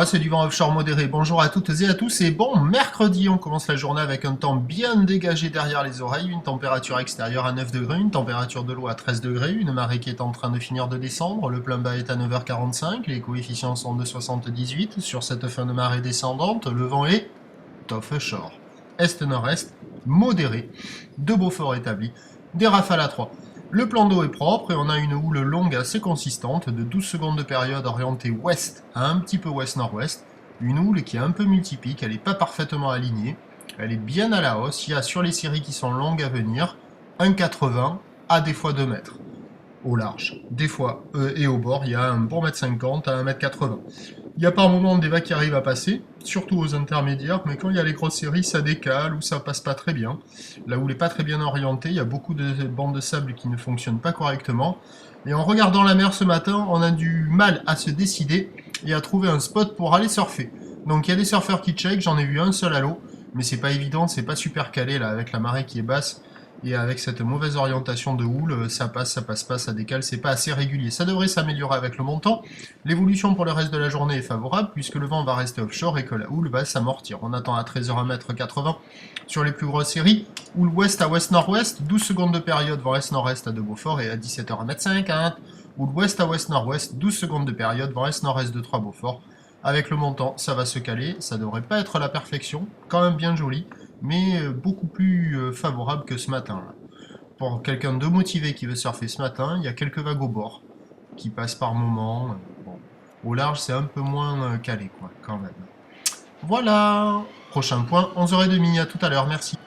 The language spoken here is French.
voilà, c'est du vent offshore modéré. Bonjour à toutes et à tous et bon mercredi, on commence la journée avec un temps bien dégagé derrière les oreilles, une température extérieure à 9 degrés, une température de l'eau à 13 degrés, une marée qui est en train de finir de descendre, le plein bas est à 9h45, les coefficients sont de 78 sur cette fin de marée descendante, le vent est offshore, est-nord-est, modéré, de Beaufort établi, des rafales à 3. Le plan d'eau est propre et on a une houle longue assez consistante de 12 secondes de période orientée ouest à un petit peu ouest-nord-ouest. Une houle qui est un peu multipique, elle n'est pas parfaitement alignée, elle est bien à la hausse. Il y a sur les séries qui sont longues à venir 1,80 à des fois 2 mètres au large. Des fois, et au bord, il y a un bon 1,50 m à 1,80 m. Il y a par moments des vagues qui arrivent à passer, surtout aux intermédiaires, mais quand il y a les grosses séries, ça décale ou ça passe pas très bien. La houle n'est pas très bien orientée, il y a beaucoup de bandes de sable qui ne fonctionnent pas correctement. Et en regardant la mer ce matin, on a du mal à se décider et à trouver un spot pour aller surfer. Donc il y a des surfeurs qui check, j'en ai vu un seul à l'eau, mais c'est pas évident, c'est pas super calé là avec la marée qui est basse. Et avec cette mauvaise orientation de houle, ça passe pas, ça décale, c'est pas assez régulier. Ça devrait s'améliorer avec le montant. L'évolution pour le reste de la journée est favorable puisque le vent va rester offshore et que la houle va s'amortir. On attend à 13h 1,80 m sur les plus grosses séries. Houle ouest à ouest-nord-ouest, 12 secondes de période vent est-nord-est à de Beaufort et à 17h 1,50 m. Houle ouest à ouest-nord-ouest, 12 secondes de période vent est-nord-est de 3 Beaufort. Avec le montant, ça va se caler, ça devrait pas être la perfection, quand même bien joli, mais beaucoup plus favorable que ce matin. Là. Pour quelqu'un de motivé qui veut surfer ce matin, il y a quelques vagues au bord qui passent par moments. Bon. Au large, c'est un peu moins calé, quoi, quand même. Voilà. Prochain point, 11h30. À tout à l'heure. Merci.